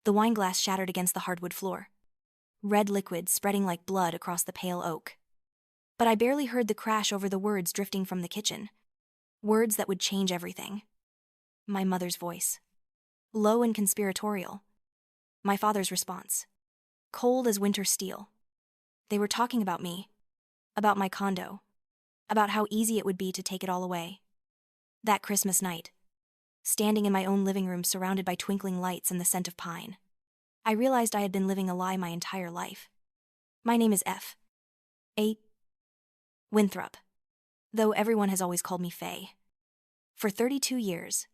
The wine glass shattered against the hardwood floor, red liquid spreading like blood across the pale oak. But I barely heard the crash over the words drifting from the kitchen. Words that would change everything. My mother's voice, low and conspiratorial. My father's response, cold as winter steel. They were talking about me, about my condo, about how easy it would be to take it all away. That Christmas night, standing in my own living room surrounded by twinkling lights and the scent of pine, I realized I had been living a lie my entire life. My name is F. A. Winthrop, though everyone has always called me Faye. For 32 years,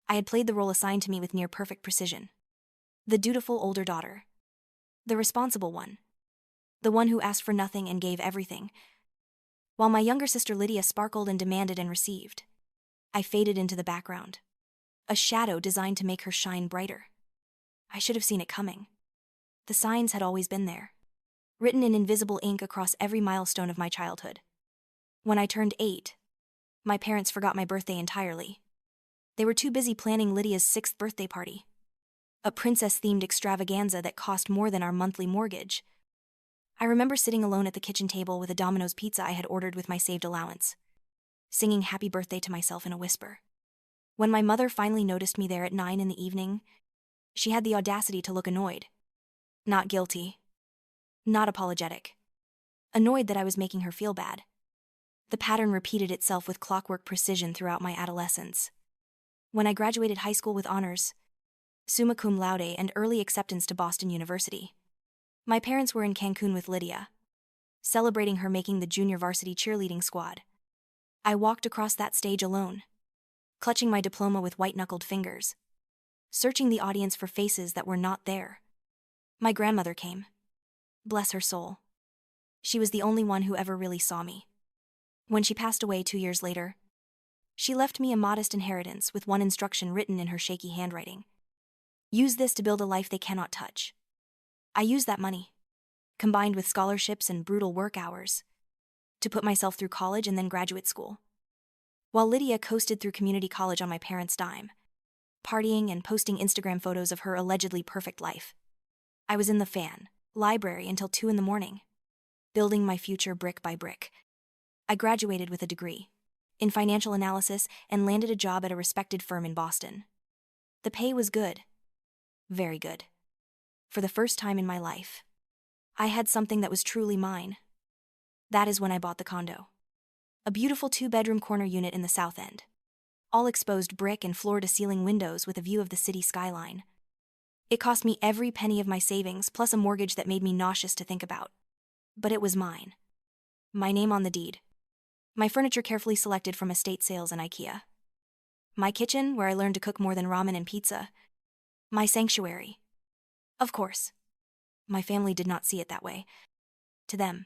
I had played the role assigned to me with near-perfect precision. The dutiful older daughter. The responsible one. The one who asked for nothing and gave everything. While my younger sister Lydia sparkled and demanded and received, I faded into the background. A shadow designed to make her shine brighter. I should have seen it coming. The signs had always been there, written in invisible ink across every milestone of my childhood. When I turned 8, my parents forgot my birthday entirely. They were too busy planning Lydia's 6th birthday party, a princess-themed extravaganza that cost more than our monthly mortgage. I remember sitting alone at the kitchen table with a Domino's pizza I had ordered with my saved allowance, singing happy birthday to myself in a whisper. When my mother finally noticed me there at 9 in the evening, she had the audacity to look annoyed. Not guilty. Not apologetic. Annoyed that I was making her feel bad. The pattern repeated itself with clockwork precision throughout my adolescence. When I graduated high school with honors, summa cum laude and early acceptance to Boston University, my parents were in Cancun with Lydia, celebrating her making the junior varsity cheerleading squad. I walked across that stage alone, clutching my diploma with white-knuckled fingers, searching the audience for faces that were not there. My grandmother came. Bless her soul. She was the only one who ever really saw me. When she passed away 2 years later, she left me a modest inheritance with one instruction written in her shaky handwriting. Use this to build a life they cannot touch. I used that money, combined with scholarships and brutal work hours, to put myself through college and then graduate school. While Lydia coasted through community college on my parents' dime, partying and posting Instagram photos of her allegedly perfect life, I was in the library until 2 in the morning, building my future brick by brick. I graduated with a degree in financial analysis and landed a job at a respected firm in Boston. The pay was good. Very good. For the first time in my life, I had something that was truly mine. That is when I bought the condo. A beautiful 2-bedroom corner unit in the South End. All exposed brick and floor-to-ceiling windows with a view of the city skyline. It cost me every penny of my savings, plus a mortgage that made me nauseous to think about. But it was mine. My name on the deed. My furniture carefully selected from estate sales and IKEA. My kitchen, where I learned to cook more than ramen and pizza. My sanctuary. Of course, my family did not see it that way. To them,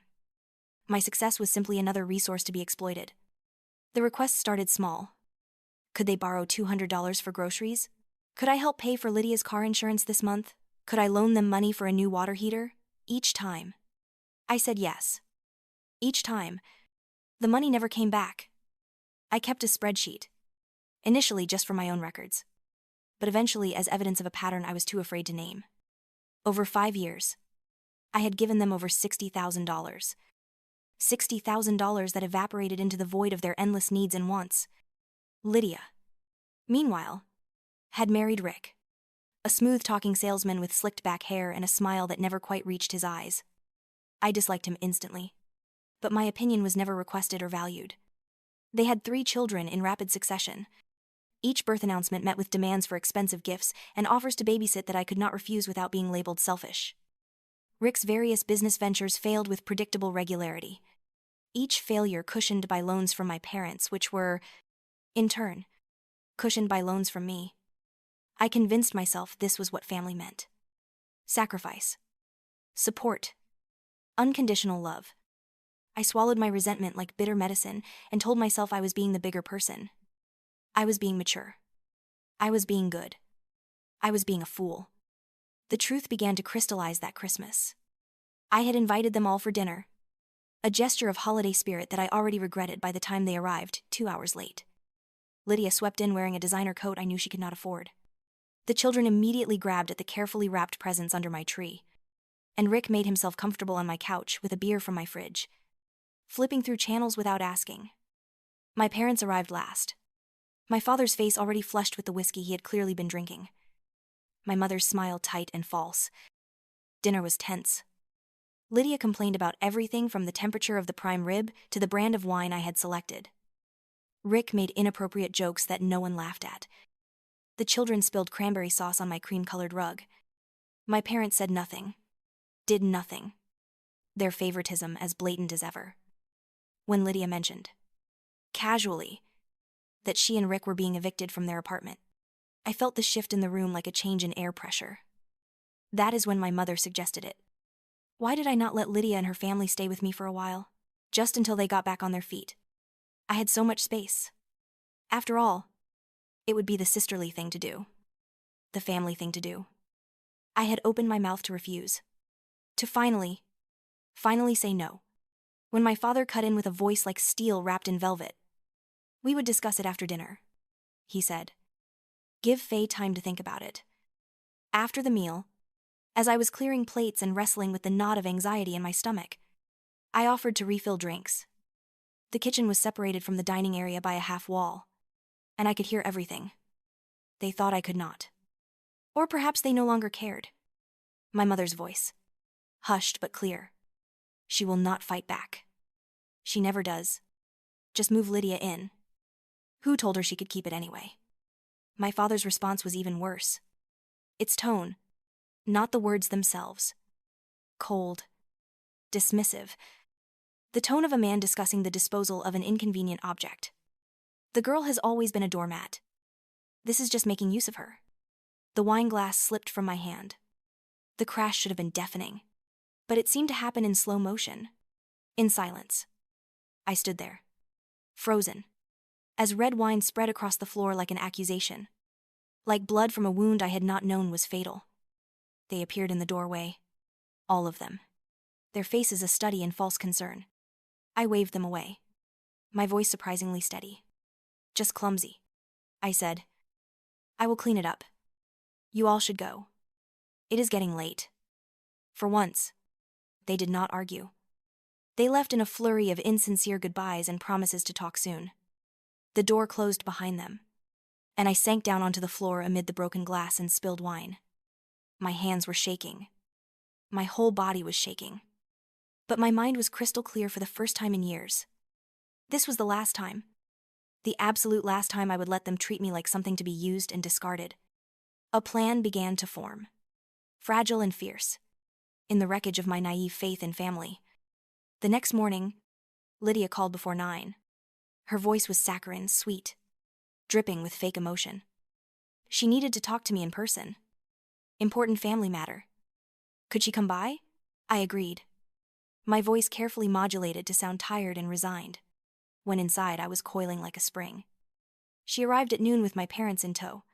my success was simply another resource to be exploited. The requests started small. Could they borrow $200 for groceries? Could I help pay for Lydia's car insurance this month? Could I loan them money for a new water heater? Each time, I said yes. Each time, the money never came back. I kept a spreadsheet, initially just for my own records, but eventually as evidence of a pattern I was too afraid to name. Over 5 years, I had given them over $60,000. $60,000 that evaporated into the void of their endless needs and wants. Lydia, meanwhile, had married Rick, a smooth-talking salesman with slicked-back hair and a smile that never quite reached his eyes. I disliked him instantly, but my opinion was never requested or valued. They had 3 children in rapid succession. Each birth announcement met with demands for expensive gifts and offers to babysit that I could not refuse without being labeled selfish. Rick's various business ventures failed with predictable regularity, each failure cushioned by loans from my parents, which were, in turn, cushioned by loans from me. I convinced myself this was what family meant. Sacrifice. Support. Unconditional love. I swallowed my resentment like bitter medicine and told myself I was being the bigger person. I was being mature. I was being good. I was being a fool. The truth began to crystallize that Christmas. I had invited them all for dinner, a gesture of holiday spirit that I already regretted by the time they arrived, 2 hours late. Lydia swept in wearing a designer coat I knew she could not afford. The children immediately grabbed at the carefully wrapped presents under my tree, and Rick made himself comfortable on my couch with a beer from my fridge, flipping through channels without asking. My parents arrived last, my father's face already flushed with the whiskey he had clearly been drinking. My mother's smile tight and false. Dinner was tense. Lydia complained about everything from the temperature of the prime rib to the brand of wine I had selected. Rick made inappropriate jokes that no one laughed at. The children spilled cranberry sauce on my cream-colored rug. My parents said nothing, did nothing, their favoritism as blatant as ever. When Lydia mentioned, casually, that she and Rick were being evicted from their apartment, I felt the shift in the room like a change in air pressure. That is when my mother suggested it. Why did I not let Lydia and her family stay with me for a while? Just until they got back on their feet. I had so much space. After all, it would be the sisterly thing to do. The family thing to do. I had opened my mouth to refuse. To finally say no. When my father cut in with a voice like steel wrapped in velvet. We would discuss it after dinner, he said. Give Faye time to think about it. After the meal, as I was clearing plates and wrestling with the knot of anxiety in my stomach, I offered to refill drinks. The kitchen was separated from the dining area by a half wall, and I could hear everything. They thought I could not. Or perhaps they no longer cared. My mother's voice, hushed but clear. She will not fight back. She never does. Just move Lydia in. Who told her she could keep it anyway? My father's response was even worse. Its tone, not the words themselves. Cold. Dismissive. The tone of a man discussing the disposal of an inconvenient object. The girl has always been a doormat. This is just making use of her. The wine glass slipped from my hand. The crash should have been deafening, but it seemed to happen in slow motion. In silence. I stood there, frozen, as red wine spread across the floor like an accusation. Like blood from a wound I had not known was fatal. They appeared in the doorway. All of them. Their faces a study in false concern. I waved them away. My voice surprisingly steady. Just clumsy. I said, I will clean it up. You all should go. It is getting late. For once, they did not argue. They left in a flurry of insincere goodbyes and promises to talk soon. The door closed behind them, and I sank down onto the floor amid the broken glass and spilled wine. My hands were shaking. My whole body was shaking. But my mind was crystal clear for the first time in years. This was the last time. The absolute last time I would let them treat me like something to be used and discarded. A plan began to form. Fragile and fierce. In the wreckage of my naive faith in family. The next morning, Lydia called before 9. Her voice was saccharine, sweet, dripping with fake emotion. She needed to talk to me in person. Important family matter. Could she come by? I agreed. My voice carefully modulated to sound tired and resigned, when inside I was coiling like a spring. She arrived at noon with my parents in tow,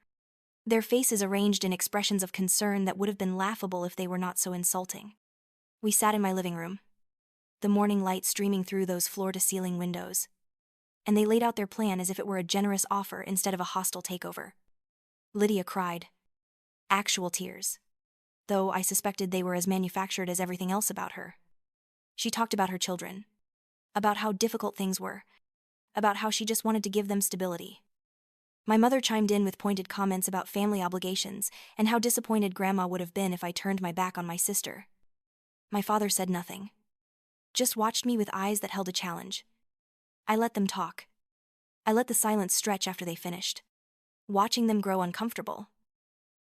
their faces arranged in expressions of concern that would have been laughable if they were not so insulting. We sat in my living room, the morning light streaming through those floor-to-ceiling windows, and they laid out their plan as if it were a generous offer instead of a hostile takeover. Lydia cried. Actual tears, though I suspected they were as manufactured as everything else about her. She talked about her children, about how difficult things were, about how she just wanted to give them stability. My mother chimed in with pointed comments about family obligations and how disappointed Grandma would have been if I turned my back on my sister. My father said nothing, just watched me with eyes that held a challenge. I let them talk. I let the silence stretch after they finished, watching them grow uncomfortable,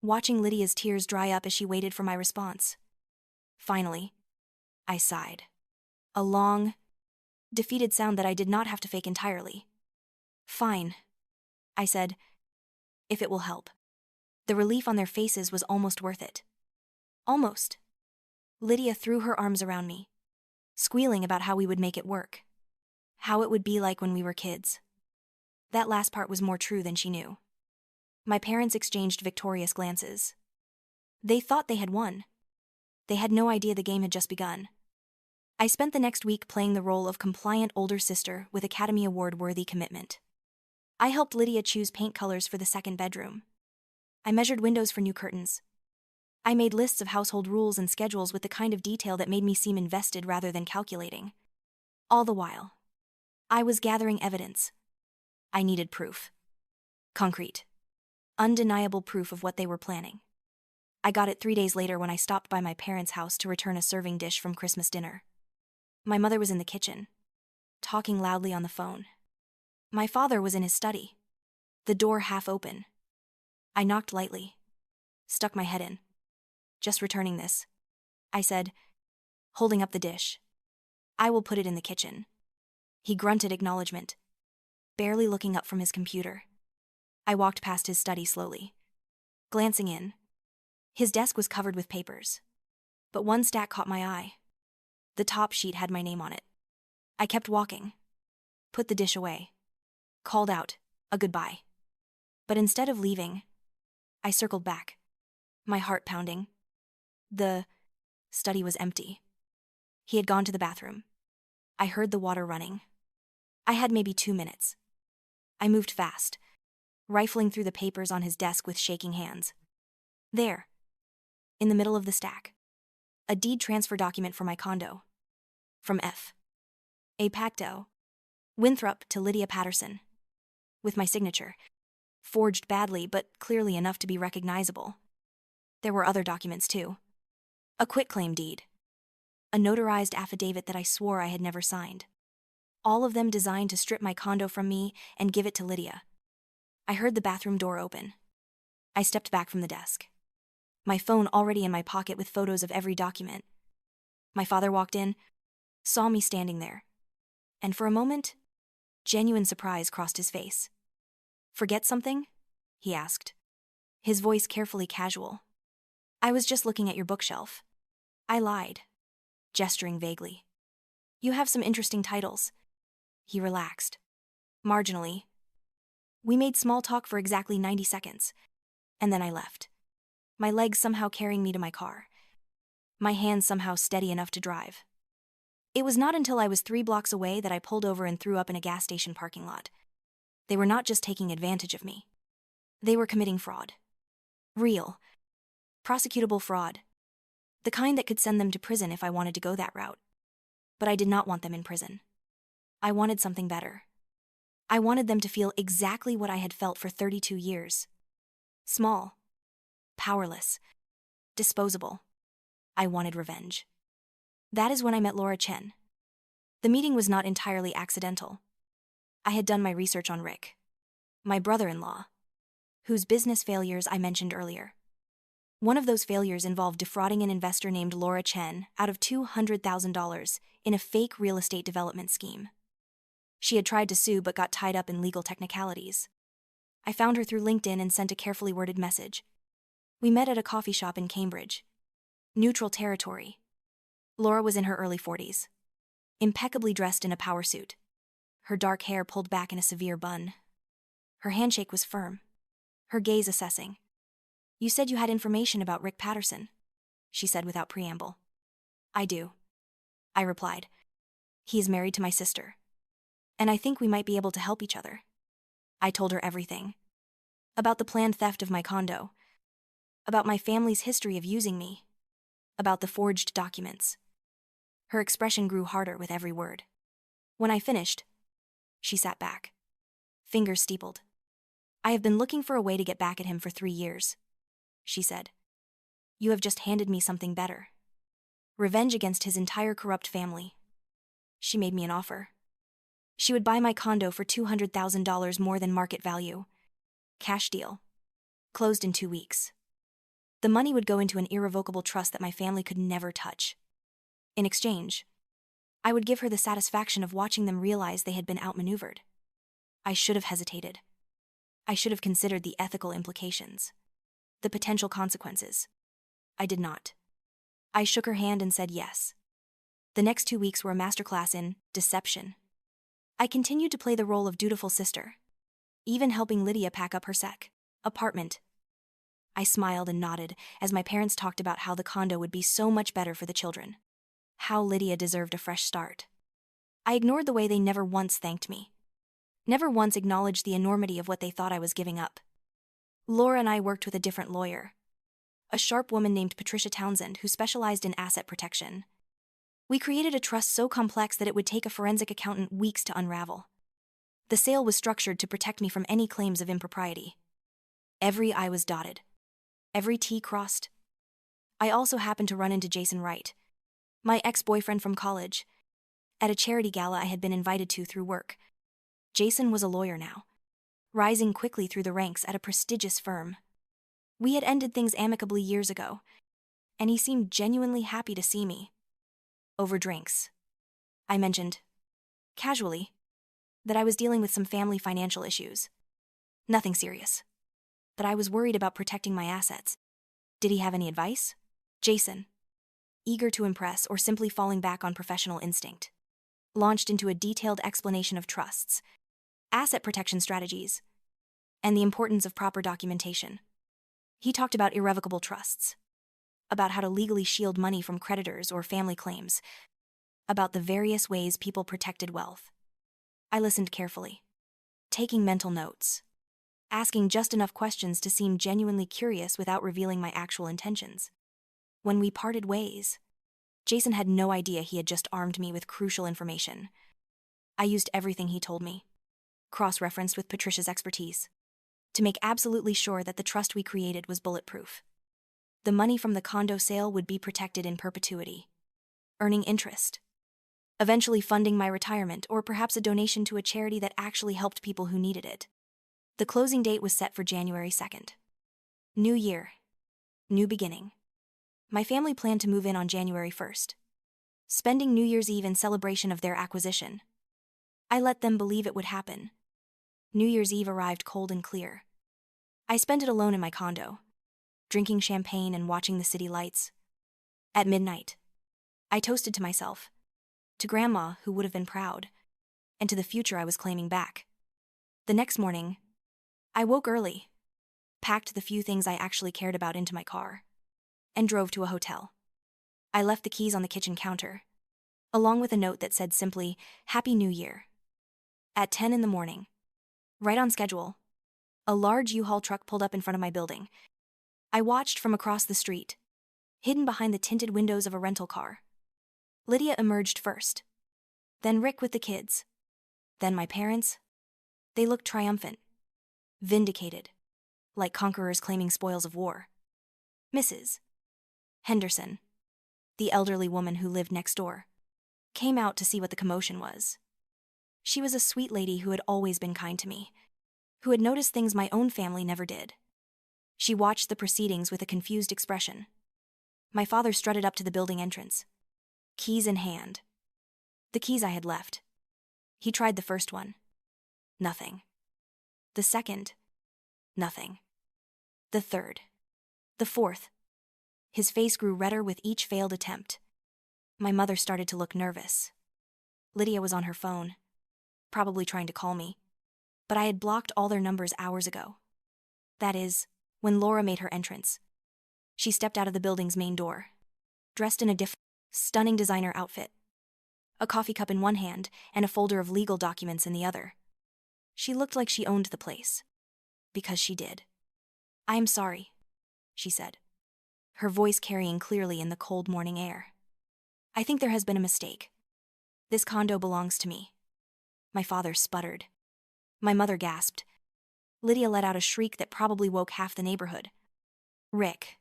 watching Lydia's tears dry up as she waited for my response. Finally, I sighed. A long, defeated sound that I did not have to fake entirely. Fine, I said, if it will help. The relief on their faces was almost worth it. Almost. Lydia threw her arms around me, squealing about how we would make it work. How it would be like when we were kids. That last part was more true than she knew. My parents exchanged victorious glances. They thought they had won. They had no idea the game had just begun. I spent the next week playing the role of compliant older sister with Academy Award-worthy commitment. I helped Lydia choose paint colors for the second bedroom. I measured windows for new curtains. I made lists of household rules and schedules with the kind of detail that made me seem invested rather than calculating. All the while, I was gathering evidence. I needed proof. Concrete. Undeniable proof of what they were planning. I got it 3 days later when I stopped by my parents' house to return a serving dish from Christmas dinner. My mother was in the kitchen, talking loudly on the phone. My father was in his study, the door half open. I knocked lightly, stuck my head in. "Just returning this," I said, holding up the dish. "I will put it in the kitchen." He grunted acknowledgement, barely looking up from his computer. I walked past his study slowly, glancing in. His desk was covered with papers, but one stack caught my eye. The top sheet had my name on it. I kept walking, put the dish away, called out a goodbye. But instead of leaving, I circled back, my heart pounding. The study was empty. He had gone to the bathroom. I heard the water running. I had maybe 2 minutes. I moved fast, rifling through the papers on his desk with shaking hands. There, in the middle of the stack, a deed transfer document for my condo. From F. A. Pacto, Winthrop to Lydia Patterson. With my signature, forged badly but clearly enough to be recognizable. There were other documents too. A quitclaim deed. A notarized affidavit that I swore I had never signed. All of them designed to strip my condo from me and give it to Lydia. I heard the bathroom door open. I stepped back from the desk, my phone already in my pocket with photos of every document. My father walked in, saw me standing there, and for a moment, genuine surprise crossed his face. "Forget something?" he asked, his voice carefully casual. "I was just looking at your bookshelf." I lied, gesturing vaguely. "You have some interesting titles." He relaxed, marginally. We made small talk for exactly 90 seconds, and then I left, my legs somehow carrying me to my car, my hands somehow steady enough to drive. It was not until I was 3 blocks away that I pulled over and threw up in a gas station parking lot. They were not just taking advantage of me. They were committing fraud. Real, prosecutable fraud. The kind that could send them to prison if I wanted to go that route. But I did not want them in prison. I wanted something better. I wanted them to feel exactly what I had felt for 32 years. Small, powerless, disposable. I wanted revenge. That is when I met Laura Chen. The meeting was not entirely accidental. I had done my research on Rick, my brother-in-law, whose business failures I mentioned earlier. One of those failures involved defrauding an investor named Laura Chen out of $200,000 in a fake real estate development scheme. She had tried to sue but got tied up in legal technicalities. I found her through LinkedIn and sent a carefully worded message. We met at a coffee shop in Cambridge. Neutral territory. Laura was in her early 40s, impeccably dressed in a power suit, her dark hair pulled back in a severe bun. Her handshake was firm, her gaze assessing. "You said you had information about Rick Patterson," she said without preamble. "I do," I replied. "He is married to my sister, and I think we might be able to help each other." I told her everything. About the planned theft of my condo, about my family's history of using me, about the forged documents. Her expression grew harder with every word. When I finished, she sat back, fingers steepled. "I have been looking for a way to get back at him for 3 years," she said. "You have just handed me something better. Revenge against his entire corrupt family." She made me an offer. She would buy my condo for $200,000 more than market value. Cash deal. Closed in 2 weeks. The money would go into an irrevocable trust that my family could never touch. In exchange, I would give her the satisfaction of watching them realize they had been outmaneuvered. I should have hesitated. I should have considered the ethical implications, the potential consequences. I did not. I shook her hand and said yes. The next 2 weeks were a masterclass in deception. I continued to play the role of dutiful sister, even helping Lydia pack up her apartment. I smiled and nodded as my parents talked about how the condo would be so much better for the children, how Lydia deserved a fresh start. I ignored the way they never once thanked me, never once acknowledged the enormity of what they thought I was giving up. Laura and I worked with a different lawyer, a sharp woman named Patricia Townsend who specialized in asset protection. We created a trust so complex that it would take a forensic accountant weeks to unravel. The sale was structured to protect me from any claims of impropriety. Every I was dotted. Every T crossed. I also happened to run into Jason Wright, my ex-boyfriend from college, at a charity gala I had been invited to through work. Jason was a lawyer now, rising quickly through the ranks at a prestigious firm. We had ended things amicably years ago, and he seemed genuinely happy to see me. Over drinks, I mentioned, casually, that I was dealing with some family financial issues. Nothing serious. But I was worried about protecting my assets. Did he have any advice? Jason, eager to impress or simply falling back on professional instinct, launched into a detailed explanation of trusts, asset protection strategies, and the importance of proper documentation. He talked about irrevocable trusts, about how to legally shield money from creditors or family claims, about the various ways people protected wealth. I listened carefully, taking mental notes, asking just enough questions to seem genuinely curious without revealing my actual intentions. When we parted ways, Jason had no idea he had just armed me with crucial information. I used everything he told me, cross-referenced with Patricia's expertise, to make absolutely sure that the trust we created was bulletproof. The money from the condo sale would be protected in perpetuity, earning interest, eventually funding my retirement or perhaps a donation to a charity that actually helped people who needed it. The closing date was set for January 2nd. New year. New beginning. My family planned to move in on January 1st, spending New Year's Eve in celebration of their acquisition. I let them believe it would happen. New Year's Eve arrived cold and clear. I spent it alone in my condo, drinking champagne and watching the city lights. At midnight, I toasted to myself, to Grandma, who would have been proud, and to the future I was claiming back. The next morning, I woke early, packed the few things I actually cared about into my car, and drove to a hotel. I left the keys on the kitchen counter, along with a note that said simply, "Happy New Year." At 10 in the morning, right on schedule, a large U-Haul truck pulled up in front of my building. I watched from across the street, hidden behind the tinted windows of a rental car. Lydia emerged first, then Rick with the kids, then my parents. They looked triumphant, vindicated, like conquerors claiming spoils of war. Mrs. Henderson, the elderly woman who lived next door, came out to see what the commotion was. She was a sweet lady who had always been kind to me, who had noticed things my own family never did. She watched the proceedings with a confused expression. My father strutted up to the building entrance, keys in hand. The keys I had left. He tried the first one. Nothing. The second. Nothing. The third. The fourth. His face grew redder with each failed attempt. My mother started to look nervous. Lydia was on her phone, probably trying to call me, but I had blocked all their numbers hours ago. That is, when Laura made her entrance. She stepped out of the building's main door, dressed in a stunning designer outfit, a coffee cup in one hand and a folder of legal documents in the other. She looked like she owned the place. Because she did. "I am sorry," she said, her voice carrying clearly in the cold morning air. "I think there has been a mistake. This condo belongs to me." My father sputtered. My mother gasped. Lydia let out a shriek that probably woke half the neighborhood. Rick,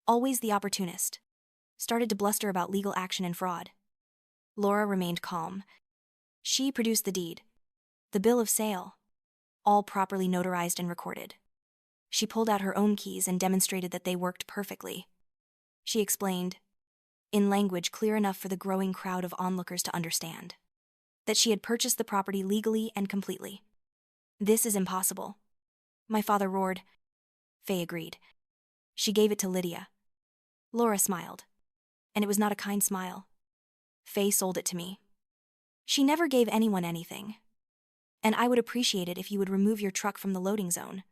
always the opportunist, started to bluster about legal action and fraud. Laura remained calm. She produced the deed, the bill of sale, all properly notarized and recorded. She pulled out her own keys and demonstrated that they worked perfectly. She explained, in language clear enough for the growing crowd of onlookers to understand, that she had purchased the property legally and completely. "This is impossible," my father roared. Faye agreed. She gave it to Lydia. Laura smiled, and it was not a kind smile. "Faye sold it to me. She never gave anyone anything. And I would appreciate it if you would remove your truck from the loading zone."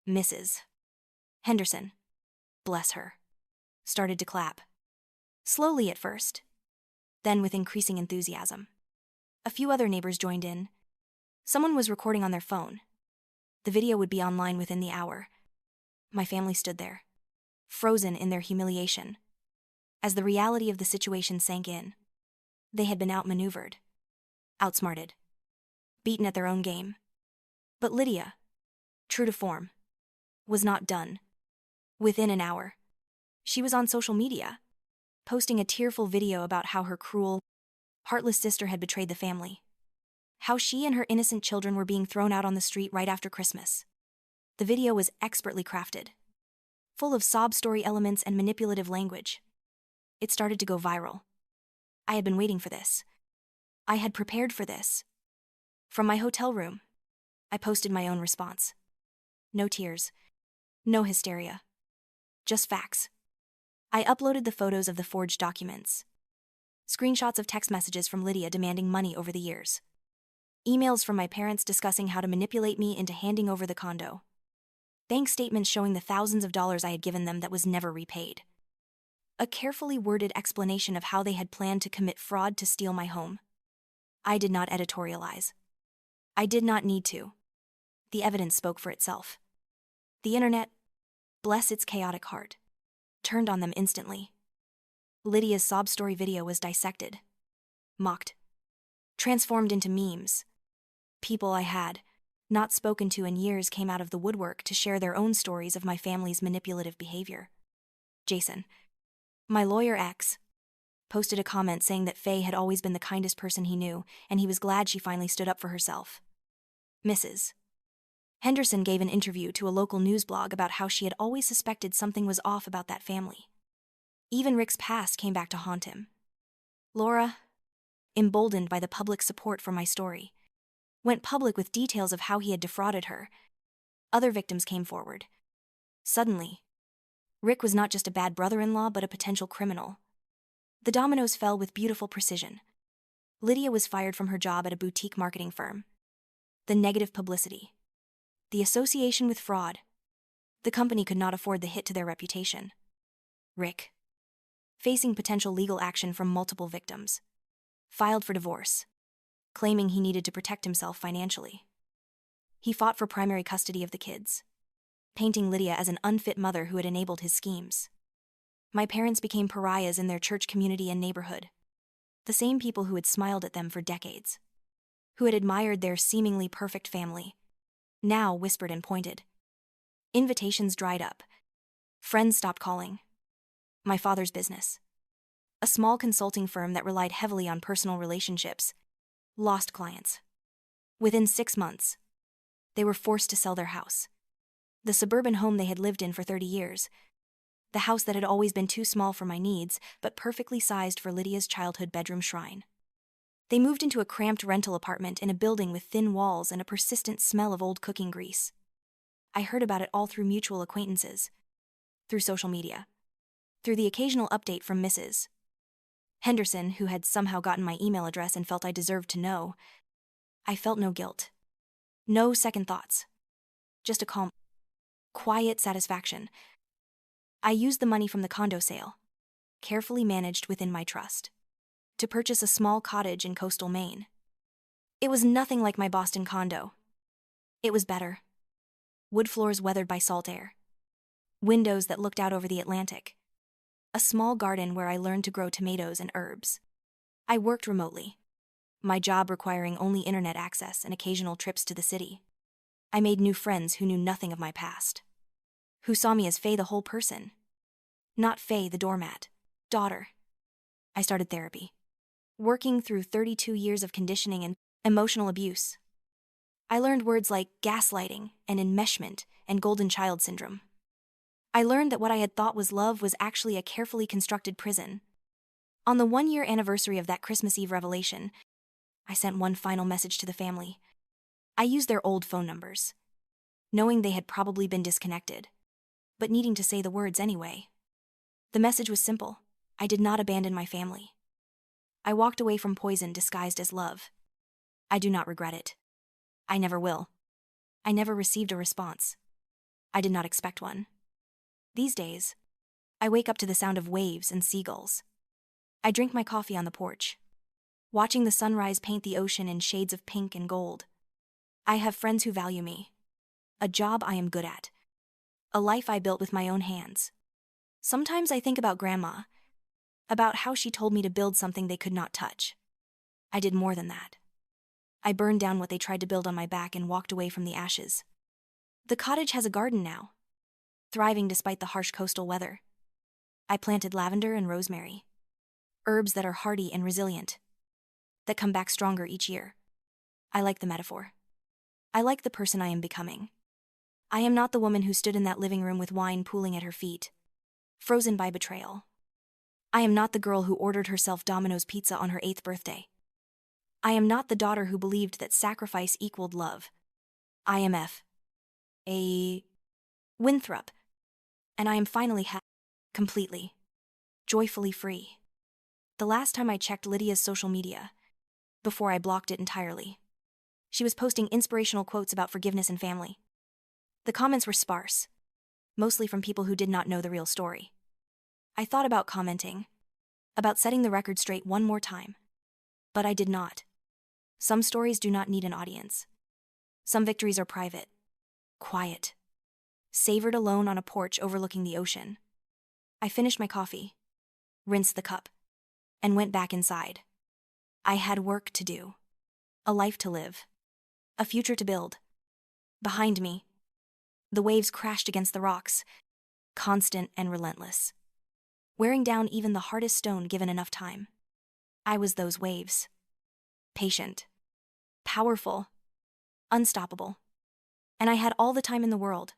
Mrs. Henderson, bless her, started to clap. Slowly at first, then with increasing enthusiasm. A few other neighbors joined in. Someone was recording on their phone. The video would be online within the hour. My family stood there, frozen in their humiliation. As the reality of the situation sank in, they had been outmaneuvered, outsmarted, beaten at their own game. But Lydia, true to form, was not done. Within an hour, she was on social media, posting a tearful video about how her cruel, heartless sister had betrayed the family. How she and her innocent children were being thrown out on the street right after Christmas. The video was expertly crafted, full of sob story elements and manipulative language. It started to go viral. I had been waiting for this. I had prepared for this. From my hotel room, I posted my own response. No tears. No hysteria. Just facts. I uploaded the photos of the forged documents. Screenshots of text messages from Lydia demanding money over the years. Emails from my parents discussing how to manipulate me into handing over the condo. Bank statements showing the thousands of dollars I had given them that was never repaid. A carefully worded explanation of how they had planned to commit fraud to steal my home. I did not editorialize. I did not need to. The evidence spoke for itself. The internet, bless its chaotic heart, turned on them instantly. Lydia's sob story video was dissected, mocked, transformed into memes. People I had not spoken to in years came out of the woodwork to share their own stories of my family's manipulative behavior. Jason, my lawyer ex, posted a comment saying that Faye had always been the kindest person he knew, and he was glad she finally stood up for herself. Mrs. Henderson gave an interview to a local news blog about how she had always suspected something was off about that family. Even Rick's past came back to haunt him. Laura, emboldened by the public support for my story, went public with details of how he had defrauded her. Other victims came forward. Suddenly, Rick was not just a bad brother-in-law but a potential criminal. The dominoes fell with beautiful precision. Lydia was fired from her job at a boutique marketing firm. The negative publicity. The association with fraud. The company could not afford the hit to their reputation. Rick, facing potential legal action from multiple victims, filed for divorce, claiming he needed to protect himself financially. He fought for primary custody of the kids, painting Lydia as an unfit mother who had enabled his schemes. My parents became pariahs in their church community and neighborhood. The same people who had smiled at them for decades, who had admired their seemingly perfect family, now whispered and pointed. Invitations dried up. Friends stopped calling. My father's business, a small consulting firm that relied heavily on personal relationships, lost clients. Within 6 months, they were forced to sell their house. The suburban home they had lived in for 30 years. The house that had always been too small for my needs, but perfectly sized for Lydia's childhood bedroom shrine. They moved into a cramped rental apartment in a building with thin walls and a persistent smell of old cooking grease. I heard about it all through mutual acquaintances, through social media, through the occasional update from Mrs. Henderson, who had somehow gotten my email address and felt I deserved to know. I felt no guilt. No second thoughts. Just a calm, quiet satisfaction. I used the money from the condo sale, carefully managed within my trust, to purchase a small cottage in coastal Maine. It was nothing like my Boston condo. It was better. Wood floors weathered by salt air. Windows that looked out over the Atlantic. A small garden where I learned to grow tomatoes and herbs. I worked remotely, my job requiring only internet access and occasional trips to the city. I made new friends who knew nothing of my past, who saw me as Faye the whole person, not Faye the doormat, daughter. I started therapy, working through 32 years of conditioning and emotional abuse. I learned words like gaslighting and enmeshment and golden child syndrome. I learned that what I had thought was love was actually a carefully constructed prison. On the 1-year anniversary of that Christmas Eve revelation, I sent one final message to the family. I used their old phone numbers, knowing they had probably been disconnected, but needing to say the words anyway. The message was simple. I did not abandon my family. I walked away from poison disguised as love. I do not regret it. I never will. I never received a response. I did not expect one. These days, I wake up to the sound of waves and seagulls. I drink my coffee on the porch, watching the sunrise paint the ocean in shades of pink and gold. I have friends who value me, a job I am good at, A life I built with my own hands. Sometimes I think about Grandma, about how she told me to build something they could not touch. I did more than that. I burned down what they tried to build on my back and walked away from the ashes. The cottage has a garden now, thriving despite the harsh coastal weather. I planted lavender and rosemary, herbs that are hardy and resilient, that come back stronger each year. I like the metaphor. I like the person I am becoming. I am not the woman who stood in that living room with wine pooling at her feet, frozen by betrayal. I am not the girl who ordered herself Domino's pizza on her 8th birthday. I am not the daughter who believed that sacrifice equaled love. I am a Winthrop, and I am finally completely, joyfully free. The last time I checked Lydia's social media, before I blocked it entirely, she was posting inspirational quotes about forgiveness and family. The comments were sparse, mostly from people who did not know the real story. I thought about commenting, about setting the record straight one more time, but I did not. Some stories do not need an audience. Some victories are private, quiet, savored alone on a porch overlooking the ocean. I finished my coffee, rinsed the cup, and went back inside. I had work to do, a life to live, a future to build. Behind me, the waves crashed against the rocks, constant and relentless, wearing down even the hardest stone given enough time. I was those waves. Patient, powerful, unstoppable. And I had all the time in the world.